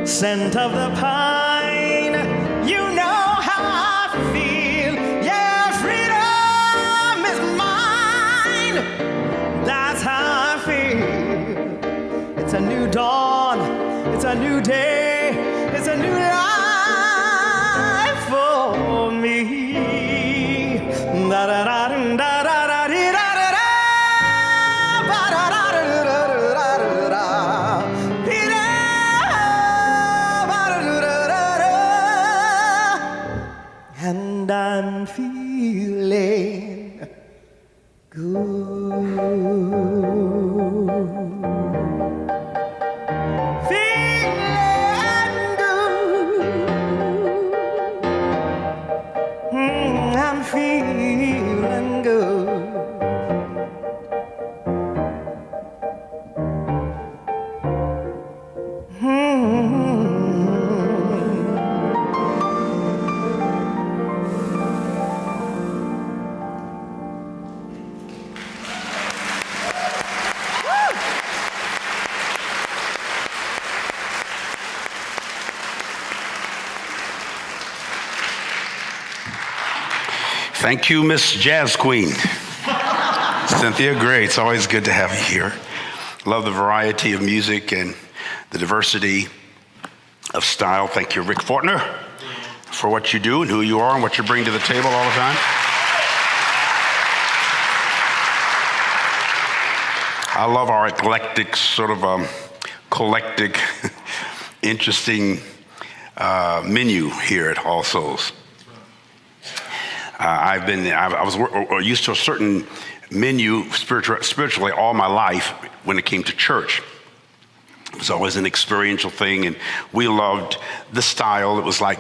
scent of the pine. You know how I feel. Yeah, freedom is mine. That's how I feel. It's a new dawn. It's a new day. It's a new life for me. Da da da da da da da da. And I'm feeling good. Feeling good. I'm feeling good. Thank you, Miss Jazz Queen. Cynthia, great. It's always good to have you here. Love the variety of music and the diversity of style. Thank you, Rick Fortner, for what you do and who you are and what you bring to the table all the time. I love our eclectic, sort of collectic, interesting menu here at All Souls. I was used to a certain menu spiritually all my life when it came to church. It was always an experiential thing, and we loved the style. It was like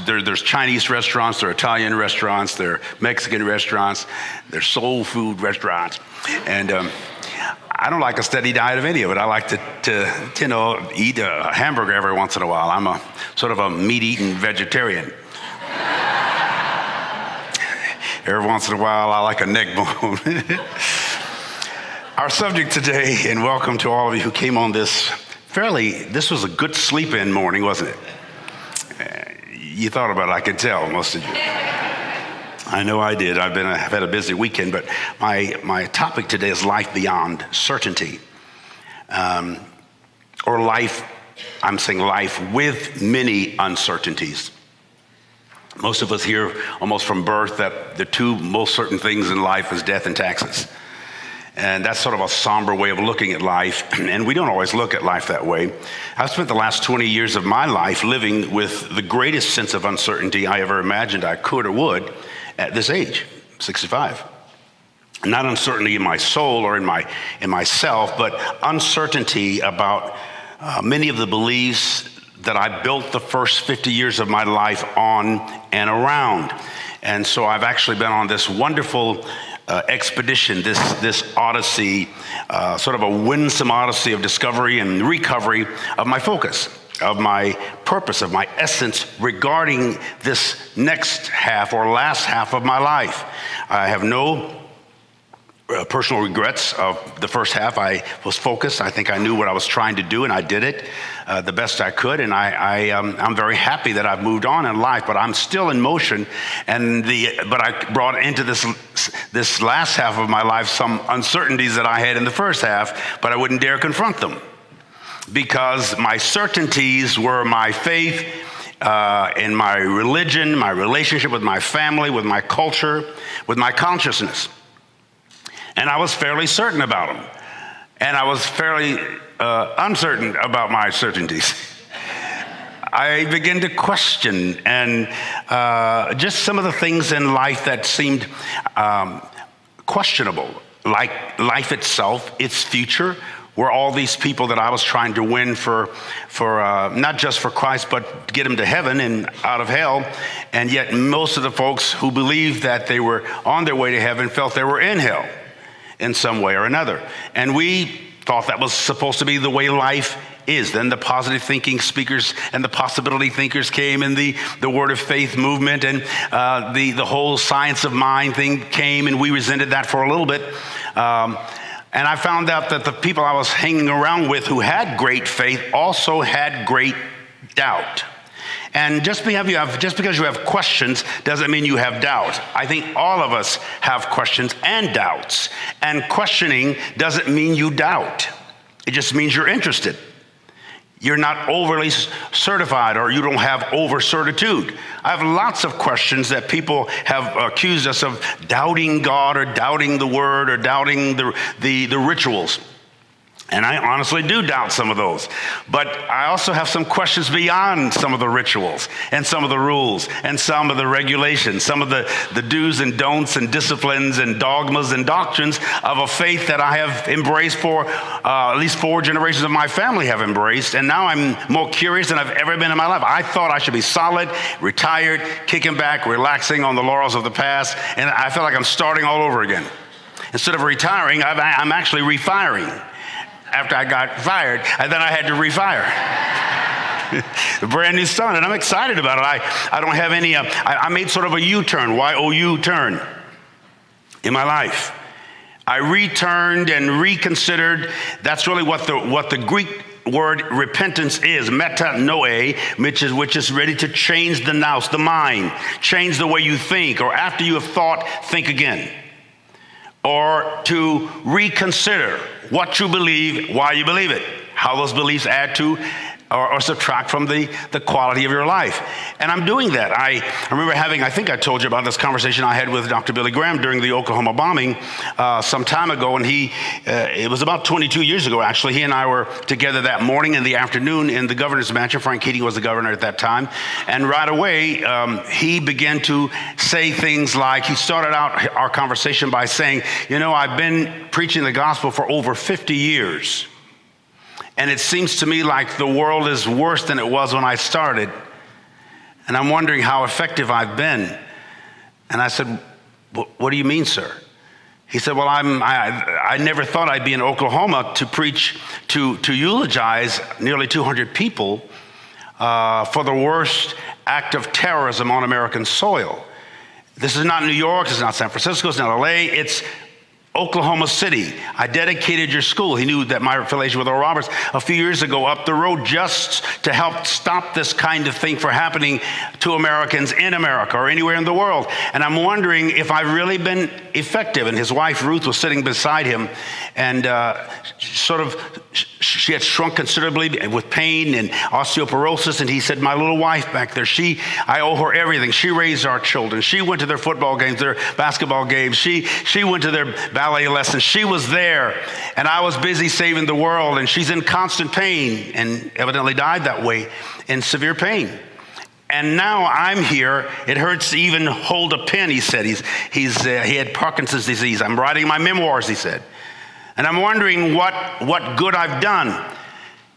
there's Chinese restaurants, there are Italian restaurants, there are Mexican restaurants, there's soul food restaurants, and I don't like a steady diet of any of it. I like to eat a hamburger every once in a while. I'm a sort of a meat-eating vegetarian. Every once in a while, I like a neck bone. Our subject today, and welcome to all of you who came on this was a good sleep-in morning, wasn't it? You thought about it, I could tell, most of you. I know I did. I've had a busy weekend, but my topic today is life beyond certainty. Or life, I'm saying life with many uncertainties. Most of us hear almost from birth that the two most certain things in life is death and taxes. And that's sort of a somber way of looking at life, and we don't always look at life that way. I've spent the last 20 years of my life living with the greatest sense of uncertainty I ever imagined I could or would at this age, 65. Not uncertainty in my soul or in myself, but uncertainty about many of the beliefs that I built the first 50 years of my life on and around. And so I've actually been on this wonderful expedition, this odyssey, sort of a winsome odyssey of discovery and recovery of my focus, of my purpose, of my essence regarding this next half or last half of my life. I have no personal regrets of the first half. I was focused. I think I knew what I was trying to do, and I did it the best I could. And I'm very happy that I've moved on in life, but I'm still in motion. But I brought into this last half of my life some uncertainties that I had in the first half, but I wouldn't dare confront them because my certainties were my faith in my religion, my relationship with my family, with my culture, with my consciousness. And I was fairly certain about them. And I was fairly uncertain about my certainties. I began to question and just some of the things in life that seemed questionable, like life itself, its future, were all these people that I was trying to win for not just for Christ, but to get them to heaven and out of hell. And yet most of the folks who believed that they were on their way to heaven felt they were in hell in some way or another. And we thought that was supposed to be the way life is. Then the positive thinking speakers and the possibility thinkers came, and the word of faith movement and the whole science of mind thing came, and we resented that for a little bit. And I found out that the people I was hanging around with who had great faith also had great doubt. And just because you have questions doesn't mean you have doubt. I think all of us have questions and doubts. And questioning doesn't mean you doubt. It just means you're interested. You're not overly certified, or you don't have over certitude. I have lots of questions that people have accused us of doubting God or doubting the word or doubting the rituals. And I honestly do doubt some of those. But I also have some questions beyond some of the rituals and some of the rules and some of the regulations, some of the do's and don'ts and disciplines and dogmas and doctrines of a faith that I have embraced for at least 4 generations of my family have embraced. And now I'm more curious than I've ever been in my life. I thought I should be solid, retired, kicking back, relaxing on the laurels of the past. And I feel like I'm starting all over again. Instead of retiring, I'm actually refiring. After I got fired, and then I had to refire. A brand new start, and I'm excited about it. I don't have any, I made sort of a U-turn, Y-O-U turn in my life. I returned and reconsidered. That's really what the Greek word repentance is, metanoe, which is ready to change the nous, the mind, change the way you think, or after you have thought, think again. Or to reconsider what you believe, why you believe it, how those beliefs add to or subtract from the quality of your life. And I'm doing that. I remember I think I told you about this conversation I had with Dr. Billy Graham during the Oklahoma bombing some time ago. And it was about 22 years ago, actually. He and I were together that morning in the afternoon in the governor's mansion. Frank Keating was the governor at that time. And right away, he began to say things like, he started out our conversation by saying, I've been preaching the gospel for over 50 years. And it seems to me like the world is worse than it was when I started. And I'm wondering how effective I've been. And I said, what do you mean, sir? He said, well, I never thought I'd be in Oklahoma to preach, to eulogize nearly 200 people for the worst act of terrorism on American soil. This is not New York, this is not San Francisco, it's not LA, it's Oklahoma City. I dedicated your school. He knew that my affiliation with Oral Roberts a few years ago up the road just to help stop this kind of thing from happening to Americans in America or anywhere in the world. And I'm wondering if I've really been effective. And his wife, Ruth, was sitting beside him, and she had shrunk considerably with pain and osteoporosis. And he said, my little wife back there, I owe her everything. She raised our children. She went to their football games, their basketball games. She went to their ballet lessons. She was there, and I was busy saving the world, and she's in constant pain and evidently died that way in severe pain. And now I'm here. It hurts to even hold a pen, he said. He had Parkinson's disease. I'm writing my memoirs, he said. And I'm wondering what good I've done.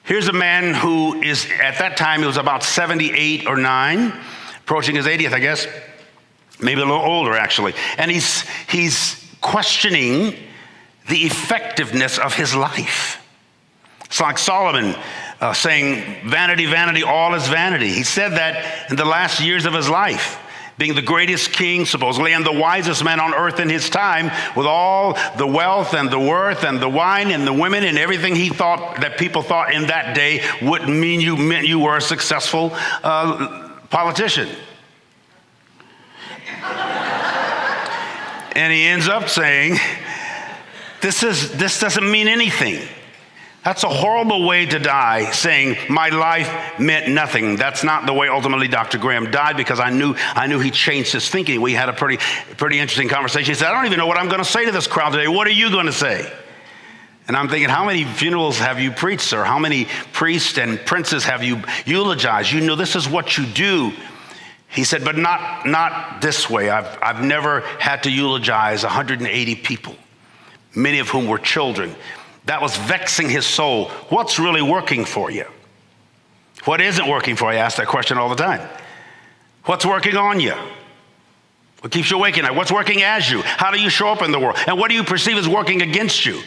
Here's a man who is, at that time, he was about 78 or 9, approaching his 80th, I guess. Maybe a little older, actually. And he's questioning the effectiveness of his life. It's like Solomon saying, vanity, vanity, all is vanity. He said that in the last years of his life, being the greatest king, supposedly, and the wisest man on earth in his time, with all the wealth and the worth and the wine and the women and everything he thought that people thought in that day would mean you were a successful politician. And he ends up saying, this doesn't mean anything. That's a horrible way to die, saying my life meant nothing. That's not the way ultimately Dr. Graham died, because I knew he changed his thinking. We had a pretty interesting conversation. He said, I don't even know what I'm going to say to this crowd today. What are you going to say? And I'm thinking, how many funerals have you preached, sir? How many priests and princes have you eulogized? You know this is what you do. He said, but not this way. I've never had to eulogize 180 people, many of whom were children. That was vexing his soul. What's really working for you? What isn't working for you? I ask that question all the time. What's working on you? What keeps you awake at night? What's working as you? How do you show up in the world? And what do you perceive as working against you?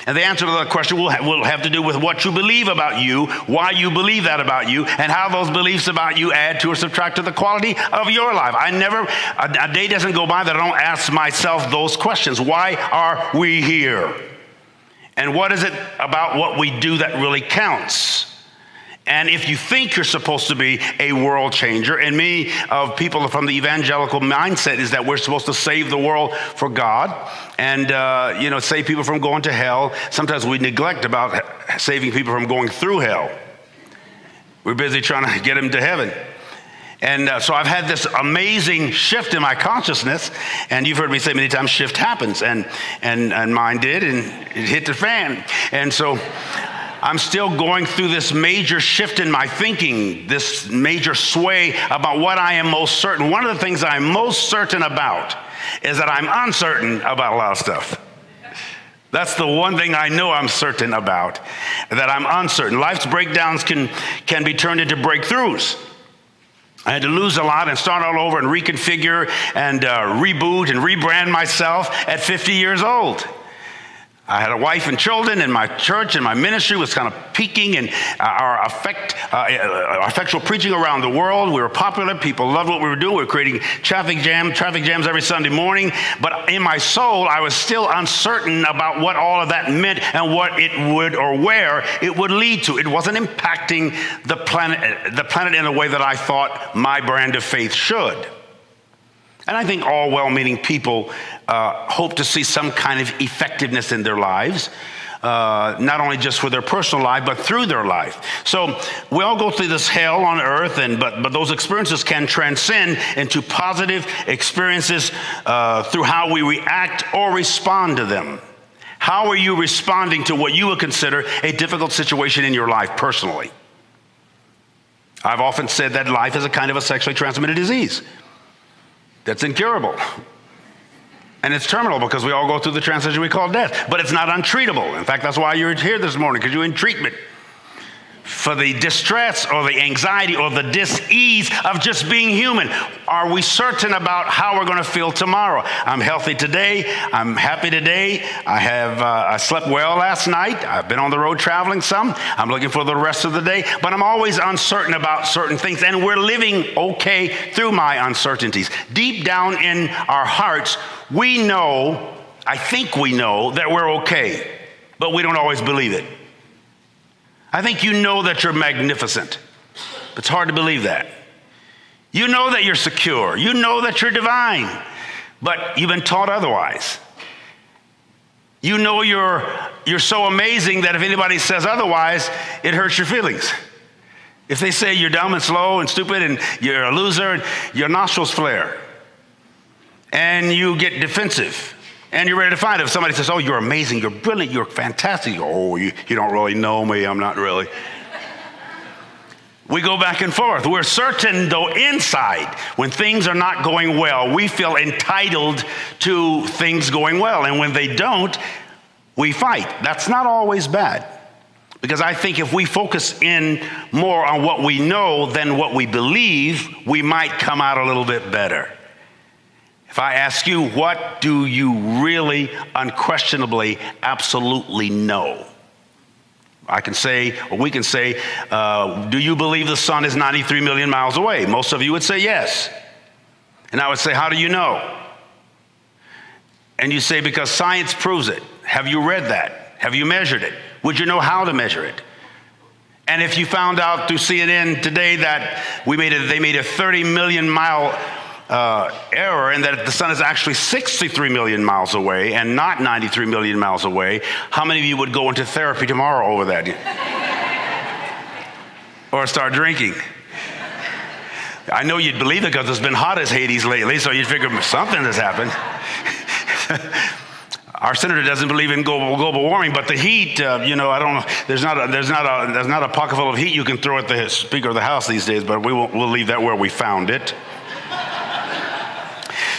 And the answer to that question will have to do with what you believe about you, why you believe that about you, and how those beliefs about you add to or subtract to the quality of your life. A day doesn't go by that I don't ask myself those questions. Why are we here? And what is it about what we do that really counts? And if you think you're supposed to be a world changer, and many of people from the evangelical mindset is that we're supposed to save the world for God and, save people from going to hell. Sometimes we neglect about saving people from going through hell. We're busy trying to get them to heaven. And so I've had this amazing shift in my consciousness, and you've heard me say many times, shift happens, and mine did, and it hit the fan. And so I'm still going through this major shift in my thinking, this major sway about what I am most certain. One of the things I'm most certain about is that I'm uncertain about a lot of stuff. That's the one thing I know I'm certain about, that I'm uncertain. Life's breakdowns can be turned into breakthroughs. I had to lose a lot and start all over and reconfigure and reboot and rebrand myself at 50 years old. I had a wife and children, and my church and my ministry was kind of peaking, and our effectual preaching around the world. We were popular. People loved what we were doing. We were creating traffic jams every Sunday morning. But in my soul, I was still uncertain about what all of that meant and what it would or where it would lead to. It wasn't impacting the planet in a way that I thought my brand of faith should. And I think all well-meaning people hope to see some kind of effectiveness in their lives, not only just for their personal life, but through their life. So we all go through this hell on earth, but those experiences can transcend into positive experiences through how we react or respond to them. How are you responding to what you would consider a difficult situation in your life personally? I've often said that life is a kind of a sexually transmitted disease that's incurable. And it's terminal because we all go through the transition we call death. But it's not untreatable. In fact, that's why you're here this morning, because you're in treatment for the distress or the anxiety or the dis-ease of just being human. Are we certain about how we're going to feel tomorrow? I'm healthy today. I'm happy today. I slept well last night. I've been on the road traveling some. I'm looking for the rest of the day. But I'm always uncertain about certain things, and we're living okay through my uncertainties. Deep down in our hearts, we know, I think we know, that we're okay, but we don't always believe it. I think you know that you're magnificent. It's hard to believe that. You know that you're secure. You know that you're divine, but you've been taught otherwise. You know you're so amazing that if anybody says otherwise, it hurts your feelings. If they say you're dumb and slow and stupid and you're a loser, your nostrils flare and you get defensive. And you're ready to find it. If somebody says, oh, you're amazing, you're brilliant, you're fantastic. You go, oh, you don't really know me. I'm not really. We go back and forth. We're certain, though, inside, when things are not going well, we feel entitled to things going well. And when they don't, we fight. That's not always bad. Because I think if we focus in more on what we know than what we believe, we might come out a little bit better. If I ask you, what do you really, unquestionably, absolutely know? I can say, or we can say, do you believe the sun is 93 million miles away? Most of you would say yes. And I would say, how do you know? And you say, because science proves it. Have you read that? Have you measured it? Would you know how to measure it? And if you found out through CNN today that they made a 30 million mile error, and that the sun is actually 63 million miles away and not 93 million miles away, how many of you would go into therapy tomorrow over that? Or start drinking? I know you'd believe it because it's been hot as Hades lately, so you'd figure something has happened. Our senator doesn't believe in global warming, but the heat, I don't know. There's not a pocket full of heat you can throw at the Speaker of the House these days, but we'll leave that where we found it.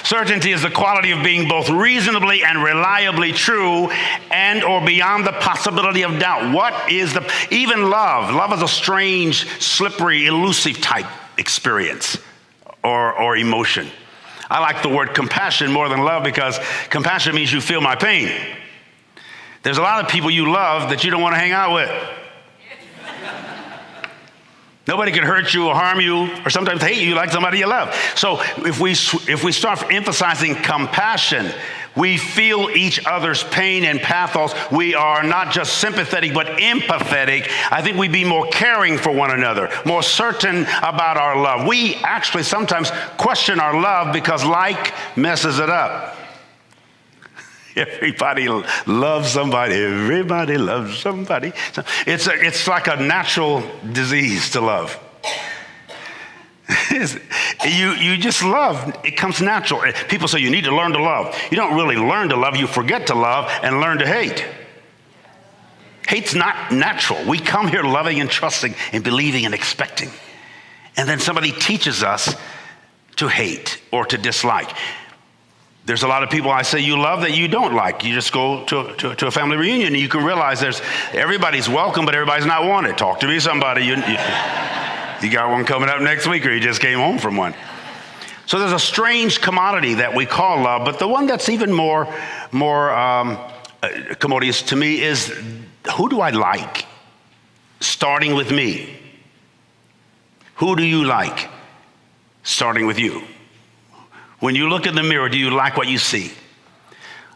Certainty is the quality of being both reasonably and reliably true and or beyond the possibility of doubt. What is even love? Love is a strange, slippery, elusive type experience or emotion. I like the word compassion more than love because compassion means you feel my pain. There's a lot of people you love that you don't want to hang out with. Nobody can hurt you or harm you or sometimes hate you like somebody you love. So if we start emphasizing compassion, We feel each other's pain and pathos. We are not just sympathetic, but empathetic. I think we'd be more caring for one another, more certain about our love. We actually sometimes question our love because like messes it up. Everybody loves somebody. Everybody loves somebody. It's like a natural disease to love. You just love. It comes natural. People say you need to learn to love. You don't really learn to love. You forget to love and learn to hate. Hate's not natural. We come here loving and trusting and believing and expecting. And then somebody teaches us to hate or to dislike. There's a lot of people I say you love that you don't like. You just go to a family reunion and you can realize everybody's welcome, but everybody's not wanted. Talk to me, somebody. You got one coming up next week, or you just came home from one. So there's a strange commodity that we call love, but the one that's even more commodious to me is, who do I like? Starting with me. Who do you like? Starting with you. When you look in the mirror, do you like what you see?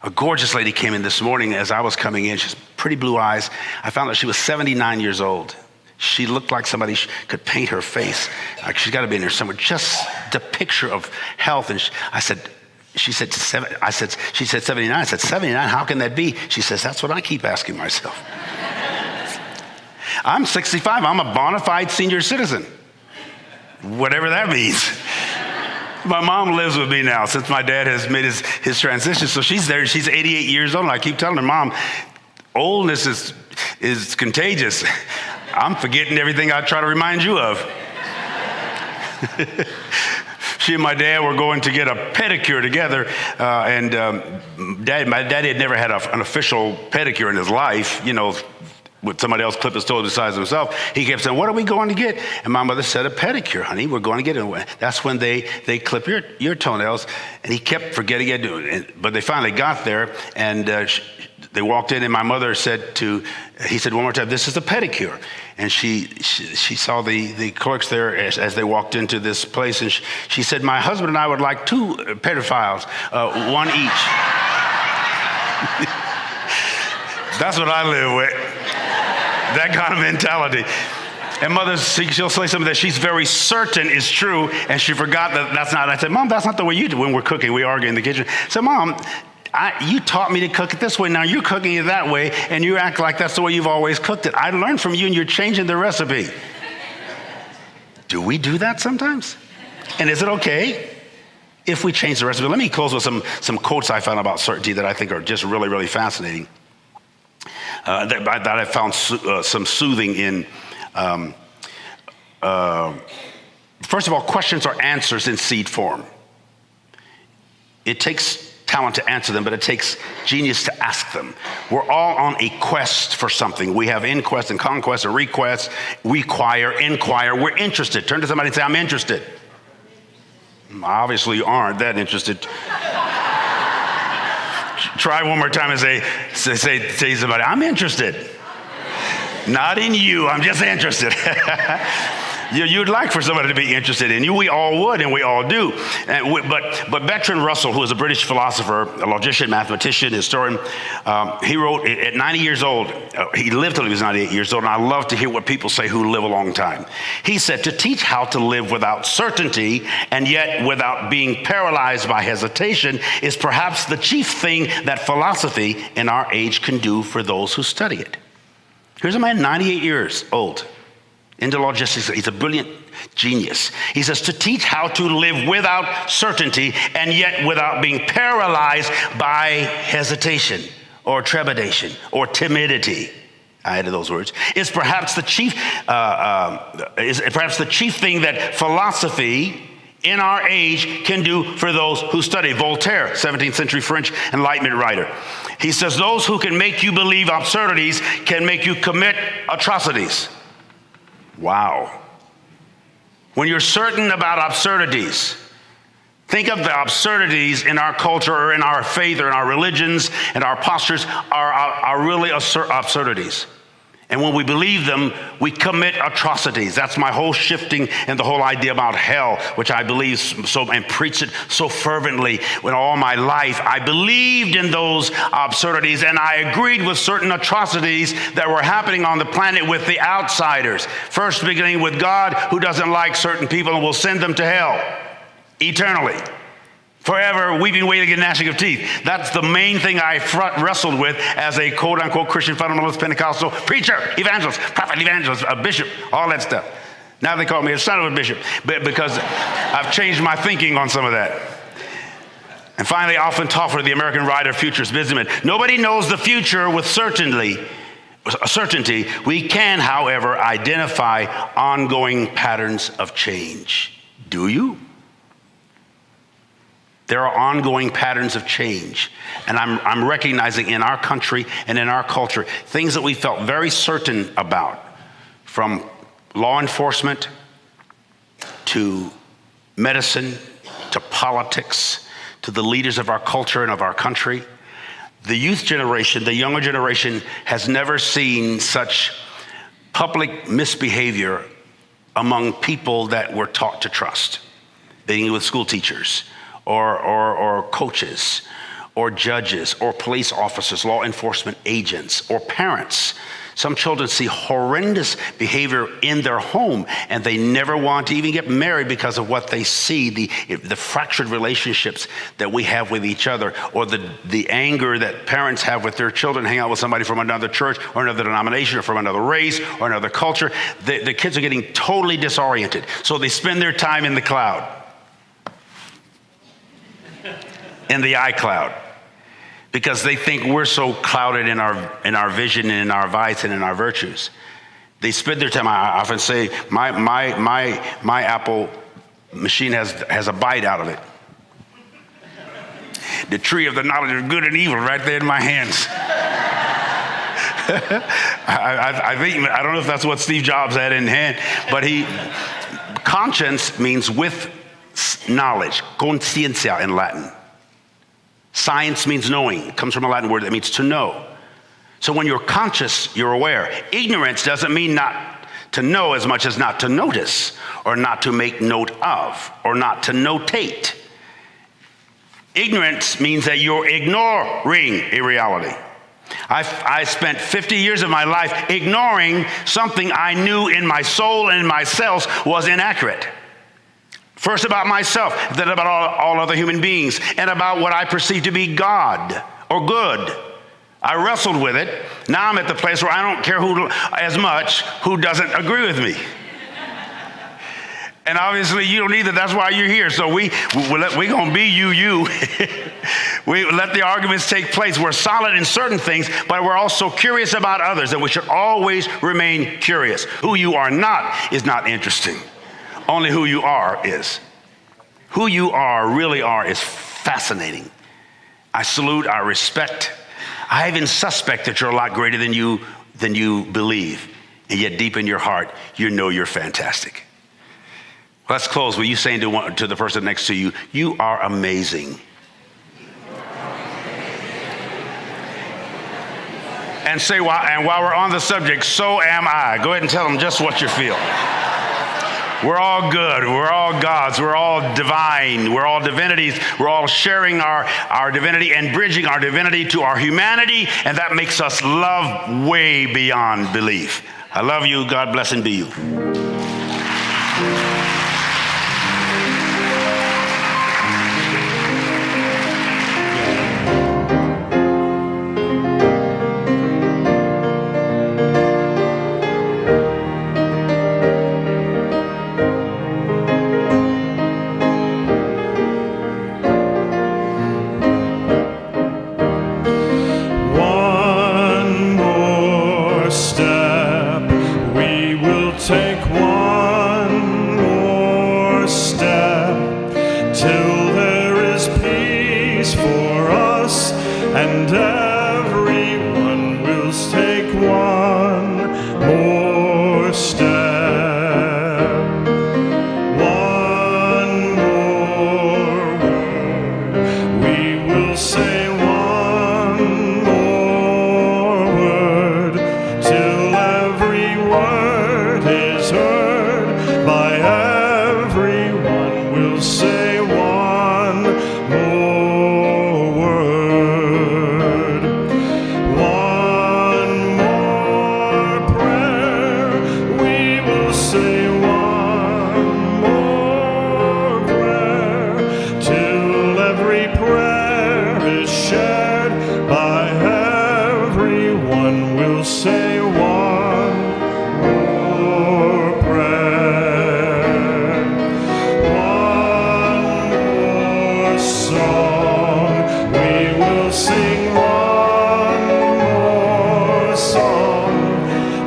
A gorgeous lady came in this morning as I was coming in. She has pretty blue eyes. I found out she was 79 years old. She looked like somebody could paint her face. Like she's got to be in there somewhere. Just the picture of health. And she said 79. I said, 79, how can that be? She says, that's what I keep asking myself. I'm 65. I'm a bona fide senior citizen. Whatever that means. My mom lives with me now since my dad has made his transition. So she's there. She's 88 years old. And I keep telling her, Mom, oldness is contagious. I'm forgetting everything I try to remind you of. She and my dad were going to get a pedicure together. My dad had never had an official pedicure in his life, with somebody else clip his toes besides himself. He kept saying, what are we going to get? And my mother said, a pedicure, honey. We're going to get it. That's when they clip your toenails. And he kept forgetting it. But they finally got there, and they walked in, and my mother he said one more time, this is a pedicure. And she saw the clerks there as they walked into this place, and she said, my husband and I would like 2 pedophiles, one each. That's what I live with. That kind of mentality. And mother, she'll say something that she's very certain is true, and she forgot that's not. I said, Mom, that's not the way you do when we're cooking. We argue in the kitchen. I said, Mom, you taught me to cook it this way. Now you're cooking it that way, and you act like that's the way you've always cooked it. I learned from you, and you're changing the recipe. Do we do that sometimes? And is it okay if we change the recipe? Let me close with some quotes I found about certainty that I think are just really, really fascinating. That I found some soothing in. First of all, questions are answers in seed form. It takes talent to answer them, but it takes genius to ask them. We're all on a quest for something. We have inquest and conquest and request, require, inquire. We're interested. Turn to somebody and say, I'm interested. Obviously, you aren't that interested. Try one more time and say to somebody, I'm interested. Not in you, I'm just interested. You'd like for somebody to be interested in you. We all would, and we all do. But Bertrand Russell, who is a British philosopher, a logician, mathematician, historian, he wrote at 90 years old, he lived till he was 98 years old, and I love to hear what people say who live a long time. He said, to teach how to live without certainty and yet without being paralyzed by hesitation is perhaps the chief thing that philosophy in our age can do for those who study it. Here's a man, 98 years old, into logistics. He's a brilliant genius. He says to teach how to live without certainty and yet without being paralyzed by hesitation or trepidation or timidity. I added those words. Is perhaps the chief thing that philosophy in our age can do for those who study. Voltaire, 17th century French Enlightenment writer. He says, those who can make you believe absurdities can make you commit atrocities. Wow. When you're certain about absurdities, think of the absurdities in our culture or in our faith or in our religions and our postures are really absurdities. And when we believe them, we commit atrocities. That's my whole shifting and the whole idea about hell, which I believe so and preach it so fervently with all my life. I believed in those absurdities, and I agreed with certain atrocities that were happening on the planet with the outsiders. First beginning with God, who doesn't like certain people and will send them to hell eternally. Forever weeping, wailing, and gnashing of teeth. That's the main thing I wrestled with as a quote-unquote Christian fundamentalist Pentecostal preacher, evangelist, prophet, evangelist, a bishop, all that stuff. Now they call me a son of a bishop, but because I've changed my thinking on some of that. And finally, I often talk for the American writer, futurist businessman. Nobody knows the future with certainty. We can, however, identify ongoing patterns of change. Do you? There are ongoing patterns of change. And I'm recognizing in our country and in our culture, things that we felt very certain about, from law enforcement to medicine to politics to the leaders of our culture and of our country. The youth generation, the younger generation, has never seen such public misbehavior among people that were taught to trust, being with school teachers, or coaches, or judges, or police officers, law enforcement agents, or parents. Some children see horrendous behavior in their home, and they never want to even get married because of what they see, the fractured relationships that we have with each other, or the anger that parents have with their children, hang out with somebody from another church or another denomination or from another race or another culture. The kids are getting totally disoriented, so they spend their time in the cloud. In the iCloud, because they think we're so clouded in our vision and in our vice and in our virtues. They spend their time. I often say my Apple machine has a bite out of it. The tree of the knowledge of good and evil right there in my hands. I don't know if that's what Steve Jobs had in hand, but conscience means with knowledge, conscientia in Latin. Science means knowing. It comes from a Latin word that means to know. So when you're conscious, you're aware. Ignorance doesn't mean not to know as much as not to notice, or not to make note of, or not to notate. Ignorance means that you're ignoring a reality. I spent 50 years of my life ignoring something I knew in my soul and in my cells was inaccurate. First about myself, then about all other human beings, and about what I perceive to be God or good. I wrestled with it. Now I'm at the place where I don't care who doesn't agree with me. And obviously you don't either. That's why you're here. So we're going to be you. We let the arguments take place. We're solid in certain things, but we're also curious about others, and we should always remain curious. Who you are not is not interesting. Only who you are is. Who you really are is fascinating. I salute, I respect. I even suspect that you're a lot greater than you believe. And yet deep in your heart, you know you're fantastic. Let's close with you saying to the person next to you, you are amazing. And while we're on the subject, so am I. Go ahead and tell them just what you feel. We're all good. We're all gods. We're all divine. We're all divinities. We're all sharing our divinity and bridging our divinity to our humanity, and that makes us love way beyond belief. I love you. God bless and be you. One more step, we will take one. will say one more word. One more prayer. We will say one more prayer till every prayer is shared by everyone. We'll say one more prayer, one more song. We will sing one more song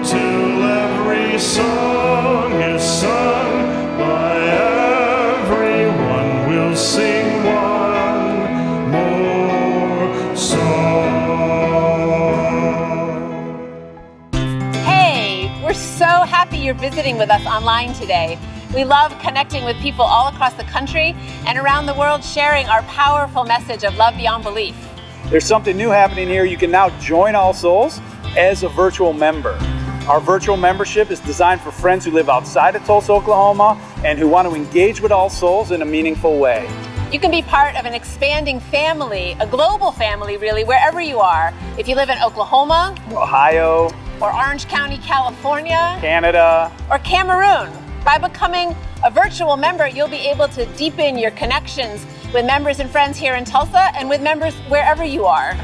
till every song is sung by everyone. We'll sing one more song. Hey, we're so happy you're visiting with us online today. We love connecting with people all across the country and around the world, sharing our powerful message of love beyond belief. There's something new happening here. You can now join All Souls as a virtual member. Our virtual membership is designed for friends who live outside of Tulsa, Oklahoma, and who want to engage with All Souls in a meaningful way. You can be part of an expanding family, a global family really, wherever you are. If you live in Oklahoma, Ohio, or Orange County, California, Canada, or Cameroon. By becoming a virtual member, you'll be able to deepen your connections with members and friends here in Tulsa and with members wherever you are.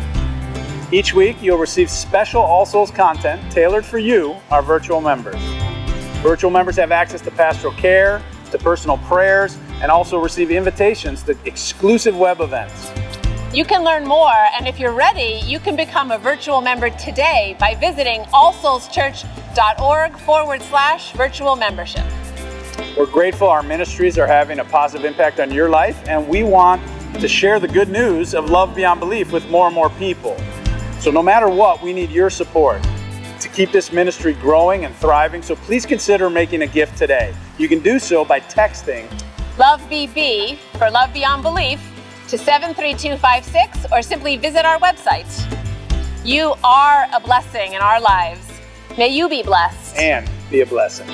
Each week, you'll receive special All Souls content tailored for you, our virtual members. Virtual members have access to pastoral care, to personal prayers, and also receive invitations to exclusive web events. You can learn more, and if you're ready, you can become a virtual member today by visiting allsoulschurch.org/virtual membership. We're grateful our ministries are having a positive impact on your life, and we want to share the good news of love beyond belief with more and more people. So no matter what, we need your support to keep this ministry growing and thriving, so please consider making a gift today. You can do so by texting LOVEBB for Love Beyond Belief to 73256 or simply visit our website. You are a blessing in our lives. May you be blessed. and be a blessing.